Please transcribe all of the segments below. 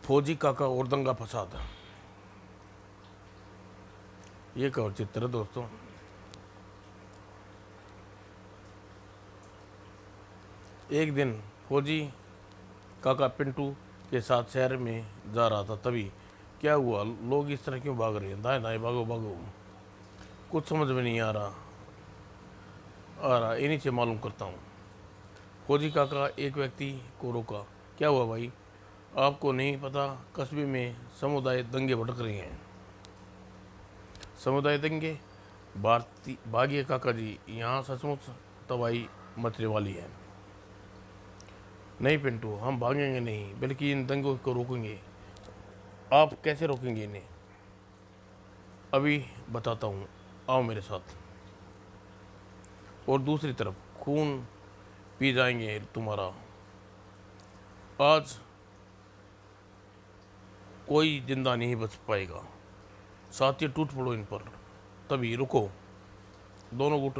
फौजी काका और दंगा फसाद। ये कवर चित्र है दोस्तों। एक दिन फौजी काका पिंटू के साथ शहर में जा रहा था। तभी क्या हुआ, लोग इस तरह क्यों भाग रहे हैं, दाएं दाएं भागो भागो, कुछ समझ में नहीं आ रहा, इन्हीं से मालूम करता हूँ। फौजी काका एक व्यक्ति को रोका। क्या हुआ भाई, आपको नहीं पता कस्बे में समुदाय दंगे भड़क रहे हैं। समुदाय दंगे? भारती भागिए काका जी, यहाँ सचमुच तबाही मचने वाली है। नहीं पिंटू, हम भागेंगे नहीं, बल्कि इन दंगों को रोकेंगे। आप कैसे रोकेंगे इन्हें? अभी बताता हूँ, आओ मेरे साथ। और दूसरी तरफ खून पी जाएंगे तुम्हारा। आज कोई जिंदा नहीं बच पाएगा। साथियों टूट पड़ो इन पर। तभी रुको, दोनों गुट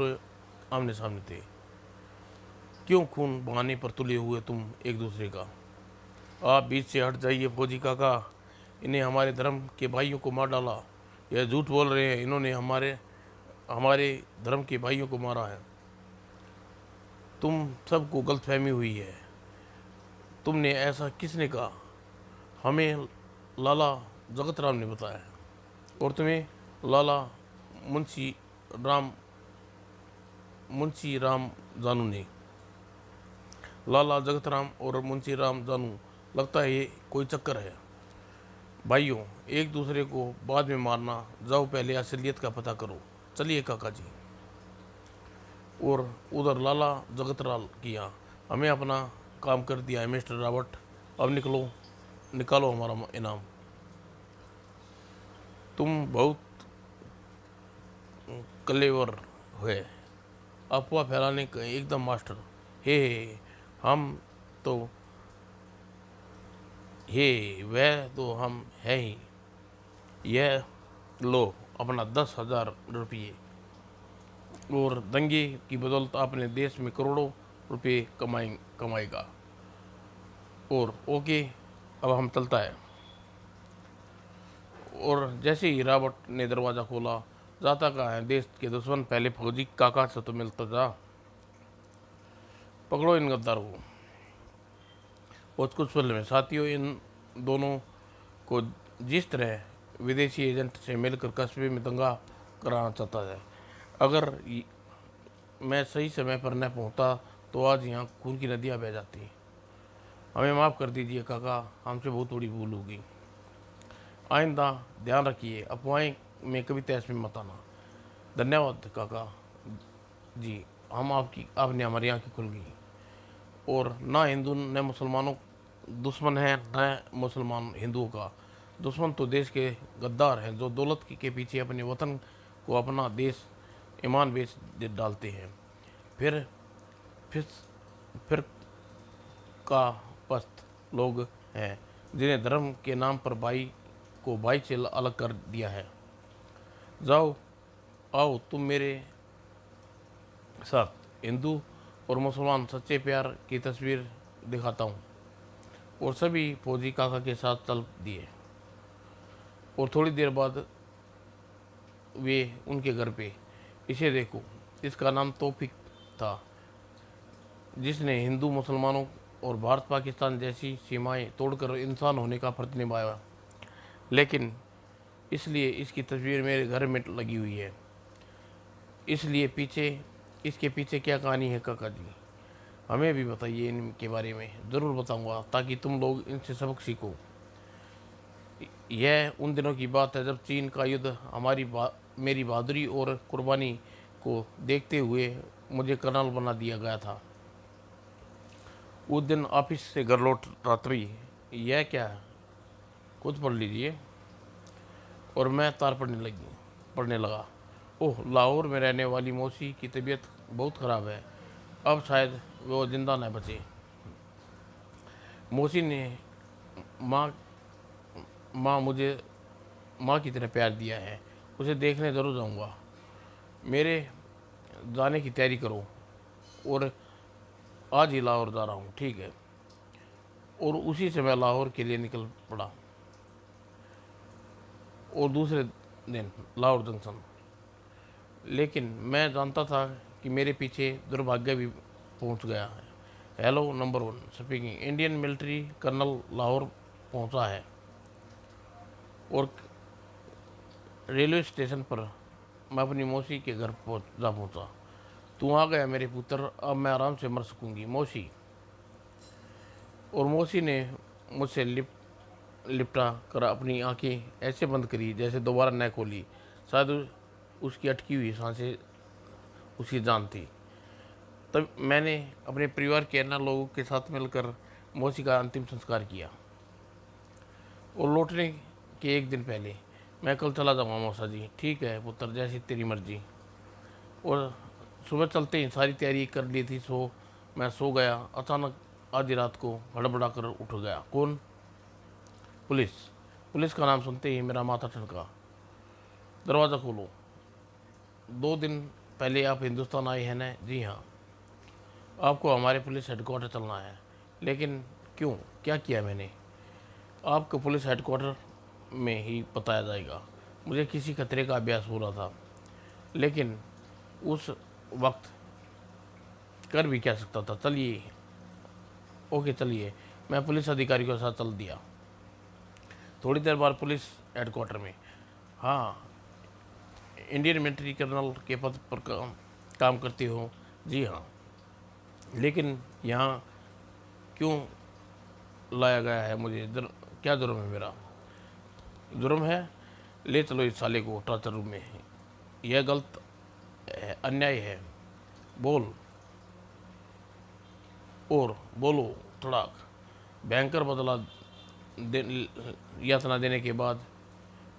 आमने सामने थे। क्यों खून बहाने पर तुले हुए तुम एक दूसरे का? आप बीच से हट जाइए फौजी काका, इन्हें हमारे धर्म के भाइयों को मार डाला। यह झूठ बोल रहे हैं, इन्होंने हमारे हमारे धर्म के भाइयों को मारा है। तुम सबको गलतफहमी हुई है। तुमने ऐसा किसने कहा? हमें लाला जगत राम ने बताया। और तुम्हें? लाला मुंशी राम मुंशी राम जानू ने। लाला जगत राम और मुंशी राम जानू, लगता है ये कोई चक्कर है। भाइयों, एक दूसरे को बाद में मारना, जाओ पहले असलियत का पता करो। चलिए काका जी। और उधर लाला जगतराल किया, हमें अपना काम कर दिया है मिस्टर रावत, अब निकालो हमारा इनाम। तुम बहुत क्लेवर है, अफवाह फैलाने का एकदम मास्टर। हे, हम तो हे वह तो हम है ही। यह लो अपना 10,000 रुपये, और दंगे की बदौलत अपने देश में करोड़ों रुपये कमाएगा। और ओके, अब हम चलता है। और जैसे ही रावत ने दरवाज़ा खोला, जाता कहाँ है देश के दुश्मन, पहले फौजी काका से तो मिलता जा। पकड़ो इन गद्दारों को। और कुछ पल में साथियों, इन दोनों को जिस तरह विदेशी एजेंट से मिलकर कस्बे में दंगा कराना चाहता है, अगर मैं सही समय पर न पहुंचता तो आज यहाँ खून की नदियाँ बह जाती। हमें माफ़ कर दीजिए काका, हमसे बहुत बड़ी भूल होगी। आइंदा ध्यान रखिए, अफवाहें में कभी तहस में मत आना। धन्यवाद काका जी, आपने हमारी आँखें खुल गई। और ना हिंदू न मुसलमानों दुश्मन है, न मुसलमान हिंदुओं का दुश्मन, तो देश के गद्दार हैं जो दौलत के पीछे अपने वतन को, अपना देश ईमान बेच डालते हैं। फिर फिर फिर का पस्त लोग हैं जिन्हें धर्म के नाम पर भाई से अलग कर दिया है। जाओ, आओ तुम मेरे साथ हिंदू और मुसलमान सच्चे प्यार की तस्वीर दिखाता हूँ। और सभी फौजी काका के साथ चल दिए। और थोड़ी देर बाद वे उनके घर पे। इसे देखो, इसका नाम तौफीक था, जिसने हिंदू मुसलमानों और भारत पाकिस्तान जैसी सीमाएं तोड़कर इंसान होने का फर्ज निभाया। लेकिन इसलिए इसकी तस्वीर मेरे घर में लगी हुई है। इसके पीछे क्या कहानी है काका जी? हमें भी बताइए, इनके बारे में ज़रूर बताऊंगा, ताकि तुम लोग इनसे सबक सीखो। यह उन दिनों की बात है जब चीन का युद्ध मेरी बहादुरी और कुर्बानी को देखते हुए मुझे कर्नल बना दिया गया था। उस दिन ऑफिस से घर लौट रहा, तभी यह क्या है, खुद पढ़ लीजिए। और मैं तार पढ़ने लगा। ओह, लाहौर में रहने वाली मौसी की तबीयत बहुत ख़राब है, अब शायद वो जिंदा न बचे। मौसी ने माँ माँ मुझे माँ की तरह प्यार दिया है, उसे देखने ज़रूर जाऊँगा। मेरे जाने की तैयारी करो, और आज ही लाहौर जा रहा हूँ, ठीक है? और उसी से मैं लाहौर के लिए निकल पड़ा। और दूसरे दिन लाहौर जंक्शन। लेकिन मैं जानता था कि मेरे पीछे दुर्भाग्य भी पहुंच गया है। Hello number 1 speaking, Indian military colonel Lahore पहुंचा है। और रेलवे स्टेशन पर मैं अपनी मौसी के घर पहुंचा। तू आ गया मेरे पुत्र, अब मैं आराम से मर सकूंगी मौसी। और मौसी ने मुझसे लिपटा कर अपनी आंखें ऐसे बंद करी जैसे दोबारा न खोली। शायद उसकी अटकी हुई सांसें उसकी जान थी। तब मैंने अपने परिवार के अन्य लोगों के साथ मिलकर मौसी का अंतिम संस्कार किया। और लौटने के एक दिन पहले, मैं कल चला जाऊँगा मौसा जी। ठीक है पुत्र, जैसी तेरी मर्जी। और सुबह चलते ही सारी तैयारी कर ली थी, मैं सो गया। अचानक आधी रात को हड़बड़ा कर उठ गया। कौन? पुलिस। पुलिस का नाम सुनते ही मेरा माथा ठनका। दरवाज़ा खोलो, 2 दिन पहले आप हिंदुस्तान आए हैं ना? जी हाँ। आपको हमारे पुलिस हेडक्वार्टर चलना है। लेकिन क्यों? क्या किया मैंने? आपको पुलिस हेडक्वार्टर में ही बताया जाएगा। मुझे किसी खतरे का अभ्यास हो रहा था, लेकिन उस वक्त कर भी क्या सकता था। चलिए, ओके चलिए। मैं पुलिस अधिकारी के साथ चल दिया। थोड़ी देर बाद पुलिस हेडक्वार्टर में। हाँ, इंडियन मिलिट्री कर्नल के पद पर काम करती हो? जी हाँ। लेकिन यहाँ क्यों लाया गया है मुझे? क्या जुर्म है मेरा? जुर्म है? ले चलो इस साले को टॉर्चर रूम में। यह गलत है, अन्याय है। बोल। और बोलो तड़ाक। भयंकर बदला दे, यातना देने के बाद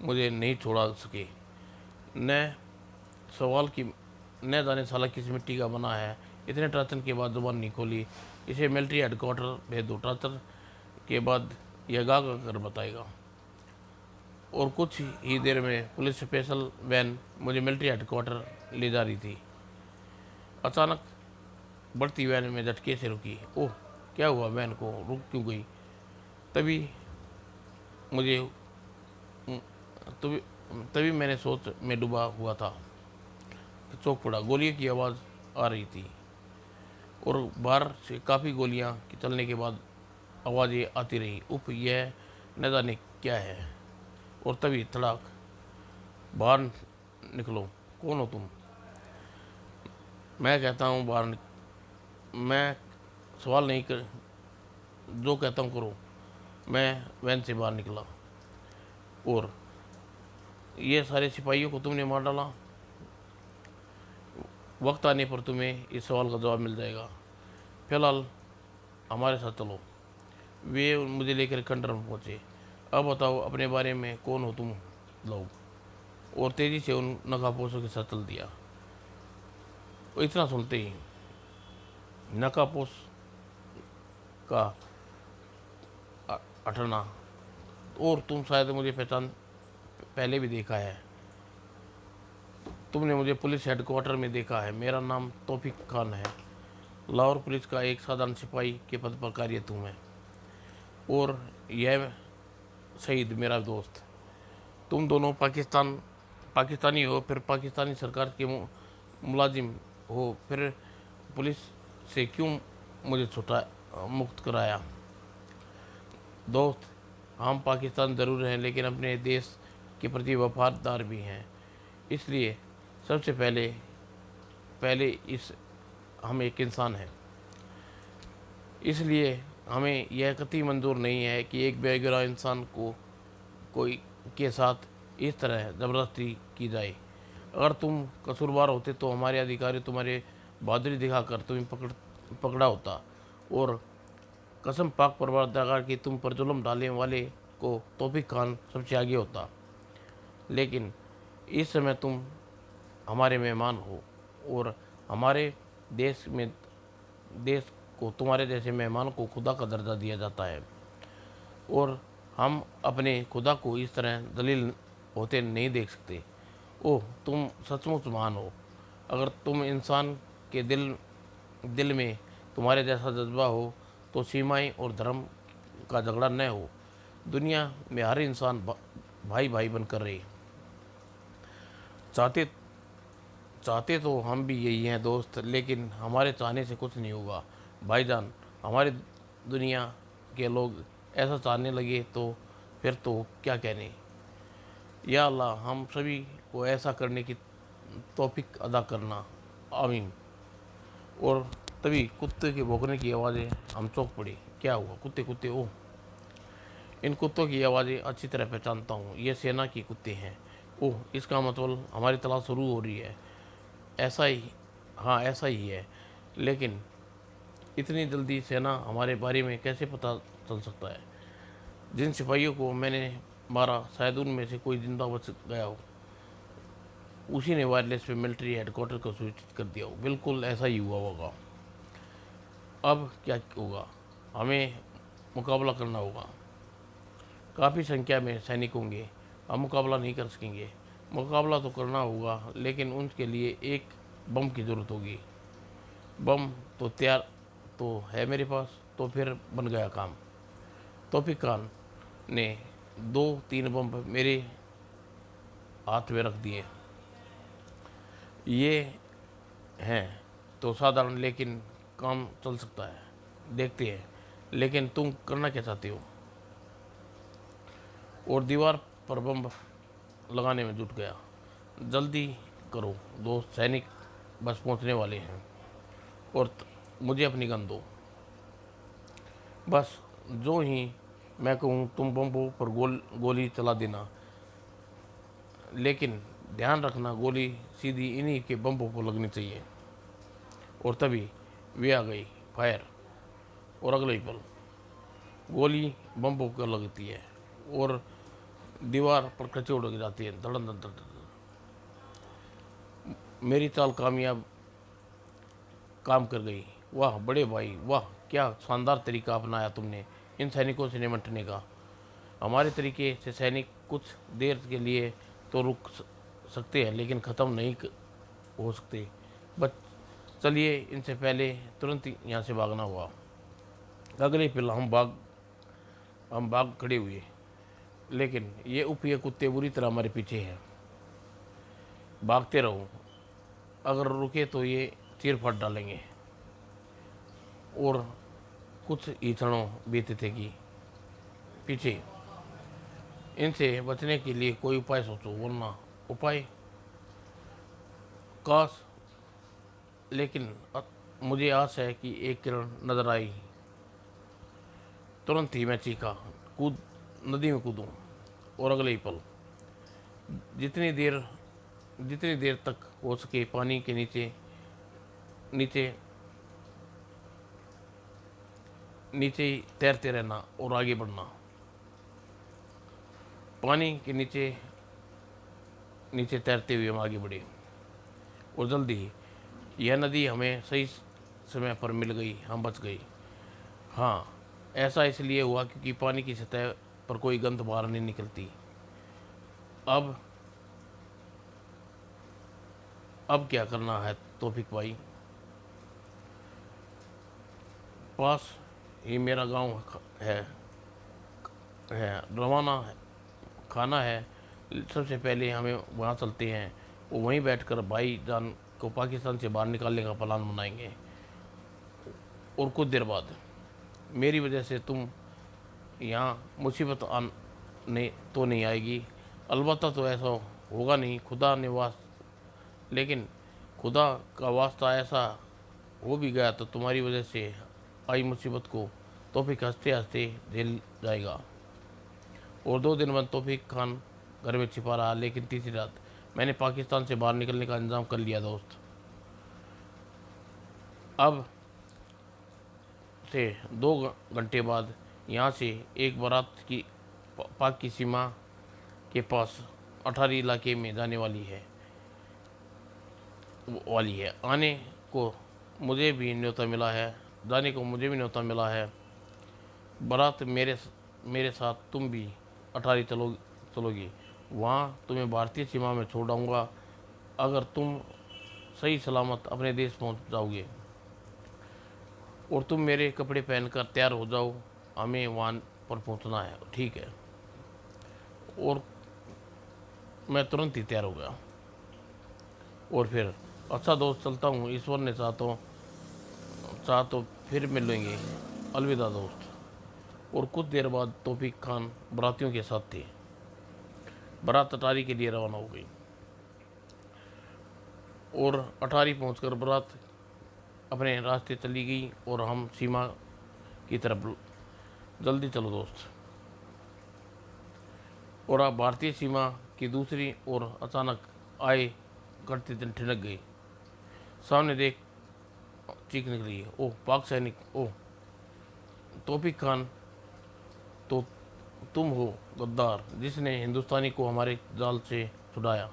मुझे नहीं छोड़ा सके। न सवाल की न जाने साला किस मिट्टी का बना है। इतने टॉर्चर के बाद जुबान नहीं खोली। इसे मिलिट्री हेडक्वार्टर भेज दो। टॉर्चर के बाद यह गा गा कर बताएगा। और कुछ ही देर में पुलिस स्पेशल वैन मुझे मिलिट्री हेडक्वार्टर ले जा रही थी। अचानक बढ़ती वैन में झटके से रुकी। ओह, क्या हुआ? वैन को रुक क्यों गई? तभी मुझे तभी तभी मैंने सोच में डूबा हुआ था। चौंक पड़ा। गोलियों की आवाज़ आ रही थी और बाहर से काफ़ी गोलियां के चलने के बाद आवाज़ें आती रही। उफ, यह न जाने क्या है। और तभी तड़ाक। बाहर निकलो। कौन हो तुम? मैं कहता हूँ मैं सवाल नहीं कर, जो कहता हूँ करो। मैं वैन से बाहर निकला। और ये सारे सिपाहियों को तुमने मार डाला। वक्त आने पर तुम्हें इस सवाल का जवाब मिल जाएगा। फिलहाल हमारे साथ चलो। वे मुझे लेकर खंडर में पहुँचे। अब बताओ अपने बारे में, कौन हो तुम लोग? और तेज़ी से उन नकाबपोशों के साथ चल दिया। और इतना सुनते ही नकाबपोश का हटना। और तुम शायद मुझे पहचान पहले भी देखा है। तुमने मुझे पुलिस हेडक्वार्टर में देखा है। मेरा नाम तौफीक खान है। लाहौर पुलिस का एक साधारण सिपाही के पद पर कार्यरत हूँ मैं। और यह शहीद मेरा दोस्त। तुम दोनों पाकिस्तानी हो, फिर पाकिस्तानी सरकार के मुलाजिम हो, फिर पुलिस से क्यों मुझे छुटा मुक्त कराया? दोस्त, हम पाकिस्तान ज़रूर हैं, लेकिन अपने देश के प्रति वफादार भी हैं। इसलिए सबसे पहले पहले इस हम एक इंसान हैं। इसलिए हमें यह कतई मंजूर नहीं है कि एक बेगुनाह इंसान को कोई के साथ इस तरह ज़बरदस्ती की जाए। अगर तुम कसूरवार होते तो हमारे अधिकारी तुम्हारे बहादुरी दिखाकर तुम्हें पकड़ा होता। और कसम पाक परवरदिगार की, तुम पर जुल्म डालने वाले को तौफीक खान सबसे आगे होता। लेकिन इस समय तुम हमारे मेहमान हो और हमारे देश को तुम्हारे जैसे मेहमान को खुदा का दर्जा दिया जाता है। और हम अपने खुदा को इस तरह जलील होते नहीं देख सकते। ओह, तुम सचमुच महान हो। अगर तुम इंसान के दिल में तुम्हारे जैसा जज्बा हो तो सीमाएं और धर्म का झगड़ा न हो। दुनिया में हर इंसान भाई भाई बनकर रहे। चाहते चाहते तो हम भी यही हैं दोस्त, लेकिन हमारे चाहने से कुछ नहीं होगा भाईजान। हमारी दुनिया के लोग ऐसा चाहने लगे तो फिर तो क्या कहने। या अल्लाह हम सभी को ऐसा करने की तौफीक अदा करना, आमीन। और तभी कुत्ते के भौंकने की आवाज़ें हम चौंक पड़े। क्या हुआ? कुत्ते कुत्ते, ओह! इन कुत्तों की आवाज़ें अच्छी तरह पहचानता हूँ, ये सेना के कुत्ते हैं। ओह! इसका मतलब हमारी तलाश शुरू हो रही है। ऐसा ही, हाँ ऐसा ही है। लेकिन इतनी जल्दी सेना हमारे बारे में कैसे पता चल सकता है? जिन सिपाहियों को मैंने मारा शायद उनमें से कोई जिंदा बच गया हो। उसी ने वायरलेस पे मिलिट्री हेडक्वार्टर को सूचित कर दिया हो। बिल्कुल ऐसा ही हुआ होगा। अब क्या होगा? हमें मुकाबला करना होगा। काफ़ी संख्या में सैनिक होंगे, हम मुकाबला नहीं कर सकेंगे। मुकाबला तो करना होगा, लेकिन उनके लिए एक बम की ज़रूरत होगी। बम तो तैयार तो है मेरे पास, तो फिर बन गया काम। तौफीक खान ने 2-3 बम मेरे हाथ में रख दिए। ये हैं तो साधारण, लेकिन काम चल सकता है, देखते हैं। लेकिन तुम करना क्या चाहते हो? और दीवार पर बम लगाने में जुट गया। जल्दी करो, दो सैनिक बस पहुंचने वाले हैं। और मुझे अपनी गन दो। बस जो ही मैं कहूँ तुम बम्बों पर गोली चला देना, लेकिन ध्यान रखना गोली सीधी इन्हीं के बम्बों को लगनी चाहिए। और तभी वे आ गई, फायर। और अगले ही पल गोली बम्बों पर लगती है और दीवार पर कचौड़ लग जाती है, धड़न धड़ धड़ धड़। मेरी चाल कामयाब काम कर गई। वाह बड़े भाई वाह, क्या शानदार तरीका अपनाया तुमने इन सैनिकों से निपटने का। हमारे तरीके से सैनिक कुछ देर के लिए तो रुक सकते हैं, लेकिन ख़त्म नहीं हो सकते। बस चलिए, इनसे पहले तुरंत यहाँ से भागना हुआ। अगले पल हम भाग खड़े हुए, लेकिन ये उपये कुत्ते बुरी तरह हमारे पीछे हैं। भागते रहो, अगर रुके तो ये चीर फाड़ डालेंगे। और कुछ ही क्षणों बीते थे कि पीछे। इनसे बचने के लिए कोई उपाय सोचो, वरना उपाय काश। लेकिन मुझे आस है कि एक किरण नजर आई। तुरंत ही मैं चीखा, कूद नदी में कूदूं। और अगले ही पल जितनी देर जितनी देर तक हो सके पानी के नीचे नीचे नीचे ही तैरते रहना और आगे बढ़ना। पानी के नीचे नीचे तैरते हुए हम आगे बढ़े। और जल्दी ही यह नदी हमें सही समय पर मिल गई, हम बच गए। हाँ, ऐसा इसलिए हुआ क्योंकि पानी की सतह पर कोई गंध बाहर नहीं निकलती। अब अब क्या करना है तौफीक भाई? पास ही मेरा गांव है है रवाना है, खाना है। सबसे पहले हमें वहाँ चलते हैं और वहीं बैठकर भाई जान को पाकिस्तान से बाहर निकालने का प्लान बनाएंगे। और कुछ देर बाद मेरी वजह से तुम यहाँ मुसीबत आने तो नहीं आएगी। अलबत्ता तो ऐसा होगा नहीं, खुदा ने लेकिन खुदा का वास्ता ऐसा हो भी गया तो तुम्हारी वजह से आई मुसीबत को तौफीक हंसते हंसते झेल जाएगा। और 2 दिन बाद तौफीक खान घर में छिपा रहा, लेकिन तीसरी रात मैंने पाकिस्तान से बाहर निकलने का इंतजाम कर लिया दोस्त। अब से 2 घंटे बाद यहाँ से एक बारात की पाक की सीमा के पास अठारी इलाके में जाने वाली है आने को मुझे भी न्योता मिला है, जाने को मुझे भी न्योता मिला है। बारात मेरे साथ तुम भी अठारी चलोगी। वहाँ तुम्हें भारतीय सीमा में छोड़ आऊँगा अगर तुम सही सलामत अपने देश पहुँच जाओगे। और तुम मेरे कपड़े पहनकर तैयार हो जाओ, हमें वहाँ पर पहुँचना है, ठीक है? और मैं तुरंत ही तैयार हो गया और फिर, अच्छा दोस्त चलता हूँ, ईश्वर ने चाह तो फिर मिल लेंगे, अलविदा दोस्त। और कुछ देर बाद तौफीक खान बारातियों के साथ थे। बारात अटारी के लिए रवाना हो गई और अटारी पहुंचकर बारात अपने रास्ते चली गई और हम सीमा की तरफ, जल्दी चलो दोस्त। और अब भारतीय सीमा की दूसरी ओर अचानक आए घटते दिन ठिनक गई। सामने देख चीख निकली, ओह पाक सैनिक, ओह तौफीक खान, तो तुम हो गद्दार जिसने हिंदुस्तानी को हमारे जाल से छुड़ाया।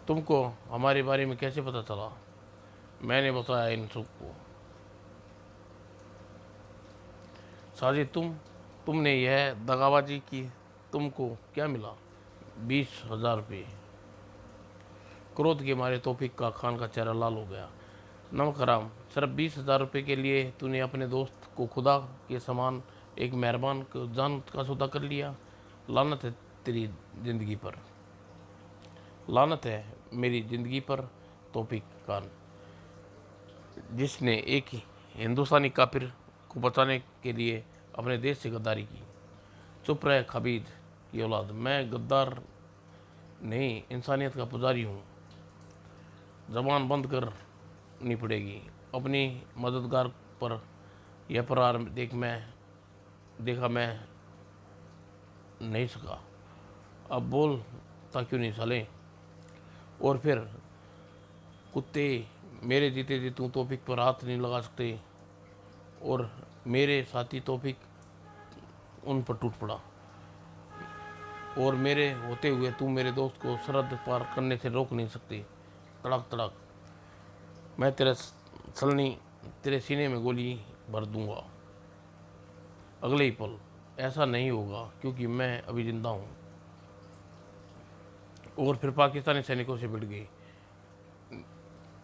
तुमको हमारे बारे में कैसे पता चला? मैंने बताया इन सबको। साजिद, तुमने यह दगाबाजी की। तुमको क्या मिला? 20,000 रुपये। क्रोध के मारे तौफीक का खान का चेहरा लाल हो गया। नमक हराम, सिर्फ 20,000 रुपये के लिए तूने अपने दोस्त को खुदा के समान एक मेहरबान को जान का सौदा कर लिया। लानत है तेरी जिंदगी पर, लानत है मेरी जिंदगी पर तौफीक खान, जिसने एक हिंदुस्तानी काफिर को बचाने के लिए अपने देश से गद्दारी की। चुप रहे खबीज की औलाद, मैं गद्दार नहीं, इंसानियत का पुजारी हूँ। जबान बंद करनी पड़ेगी। अपनी मददगार पर यह प्रहार देखा मैं नहीं सका। अब बोलता क्यों नहीं साले? और फिर कुत्ते, मेरे जीते जी तू तौफीक पर हाथ नहीं लगा सकते। और मेरे साथी तौफीक उन पर टूट पड़ा। और मेरे होते हुए तू मेरे दोस्त को सरहद पार करने से रोक नहीं सकती। तड़क तड़क, मैं तेरे सीने में गोली भर दूंगा अगले ही पल। ऐसा नहीं होगा क्योंकि मैं अभी जिंदा हूँ। और फिर पाकिस्तानी सैनिकों से भिड़ गई।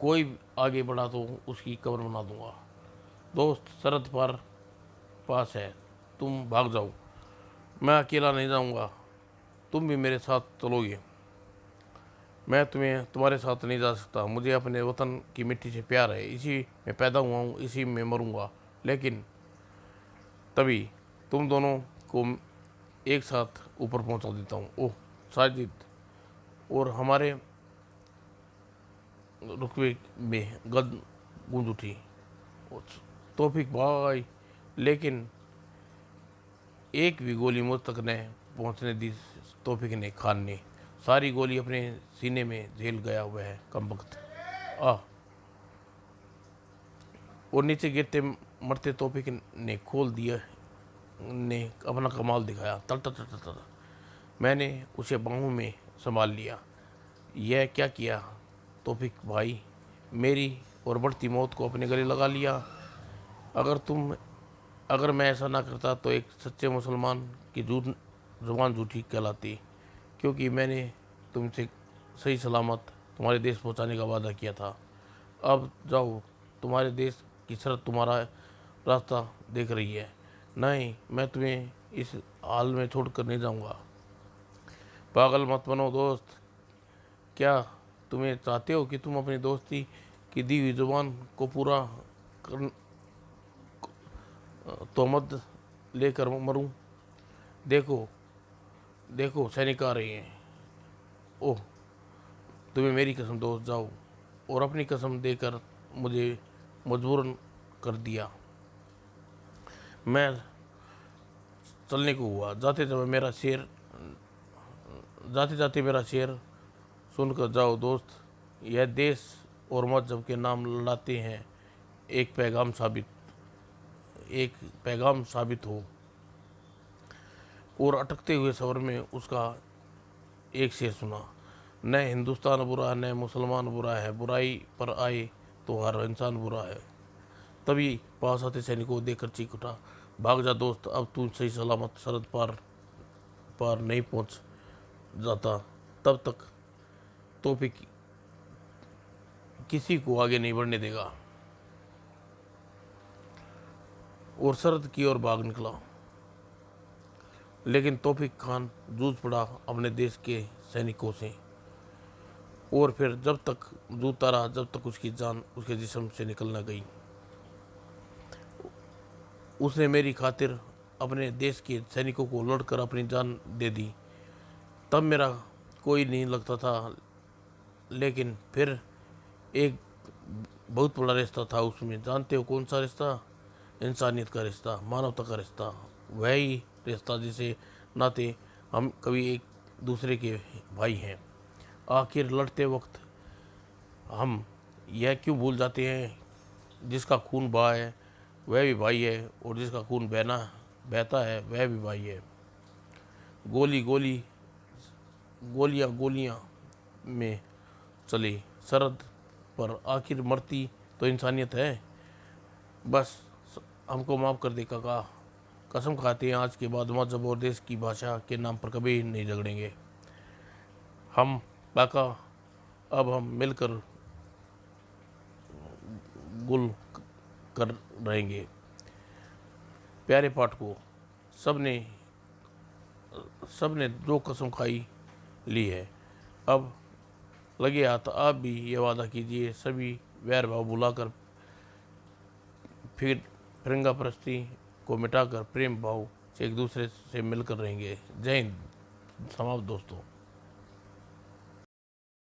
कोई आगे बढ़ा तो उसकी कब्र बना दूंगा। दोस्त, सरहद पार पास है, तुम भाग जाओ। मैं अकेला नहीं जाऊंगा, तुम भी मेरे साथ चलोगे। मैं तुम्हारे साथ नहीं जा सकता। मुझे अपने वतन की मिट्टी से प्यार है, इसी में पैदा हुआ हूँ, इसी में मरूंगा। लेकिन तभी तुम दोनों को एक साथ ऊपर पहुंचा देता हूँ। ओह साजिद, और हमारे रुकवे में गद गूंज उठी। तौफीक भाई, लेकिन एक भी गोली मुझ तक न पहुंचने दी। तौफीक ने खान ने सारी गोली अपने सीने में झेल गया हुआ है कमबख्त। आह, और नीचे गिरते मरते तौफीक ने खोल दिया, ने अपना कमाल दिखाया। तट तट तट तट, मैंने उसे बाहों में संभाल लिया। यह क्या किया तौफीक भाई? मेरी और बढ़ती मौत को अपने गले लगा लिया। अगर मैं ऐसा ना करता तो एक सच्चे मुसलमान की जुबान झूठी कहलाती, क्योंकि मैंने तुमसे सही सलामत तुम्हारे देश पहुंचाने का वादा किया था। अब जाओ, तुम्हारे देश की सरहद तुम्हारा रास्ता देख रही है। नहीं, मैं तुम्हें इस हाल में छोड़कर नहीं जाऊंगा। पागल मत बनो दोस्त। क्या तुम्हें चाहते हो कि तुम अपनी दोस्ती की दी हुई जुबान को पूरा कर तोहमत लेकर मरूं? देखो देखो, सैनिक आ रहे हैं। ओह, तुम्हें मेरी कसम दोस्त, जाओ। और अपनी कसम देकर मुझे मजबूरन कर दिया। मैं चलने को हुआ। जाते जाते मेरा शेर सुनकर जाओ दोस्त। यह देश और मजहब के नाम लड़ाते हैं, एक पैगाम साबित हो। और अटकते हुए सवर में उसका एक शेर सुना, न हिंदुस्तान बुरा न मुसलमान बुरा है, बुराई पर आए तो हर इंसान बुरा है। तभी पास आते सैनिकों को देखकर चीख उठा, भाग जा दोस्त, अब तू सही सलामत सरहद पार पार नहीं पहुंच जाता तब तक तौफीक किसी को आगे नहीं बढ़ने देगा। और सरहद की ओर भाग निकला। लेकिन तौफीक खान जूझ पड़ा अपने देश के सैनिकों से, और फिर जब तक जूझता रहा जब तक उसकी जान उसके जिस्म से निकल न गई। उसने मेरी खातिर अपने देश के सैनिकों को लड़कर अपनी जान दे दी। तब मेरा कोई नहीं लगता था, लेकिन फिर एक बहुत बड़ा रिश्ता था उसमें। जानते हो कौन सा रिश्ता? इंसानियत का रिश्ता, मानवता का रिश्ता। वही रिश्ता जिसे नाते हम कभी एक दूसरे के भाई हैं। आखिर लड़ते वक्त हम यह क्यों भूल जाते हैं, जिसका खून बहा है वह भी भाई है, और जिसका खून बहता है वह भी भाई है। गोली गोली गोलियां गोलियां में चली सरहद पर, आखिर मरती तो इंसानियत है। बस हमको माफ़ कर दे काका, कसम खाते हैं आज के बाद मजहब और देश की भाषा के नाम पर कभी नहीं झगड़ेंगे हम काका। अब हम मिलकर गुल कर रहेंगे। प्यारे पाठकों, सबने सबने जो कसम खाई ली है, अब लगे हाथ आप भी ये वादा कीजिए, सभी वैर भाव भुलाकर, फिर फिरंगा परस्ती को मिटाकर प्रेम भाव से एक दूसरे से मिलकर रहेंगे। जय हिंद। समाप्त दोस्तों।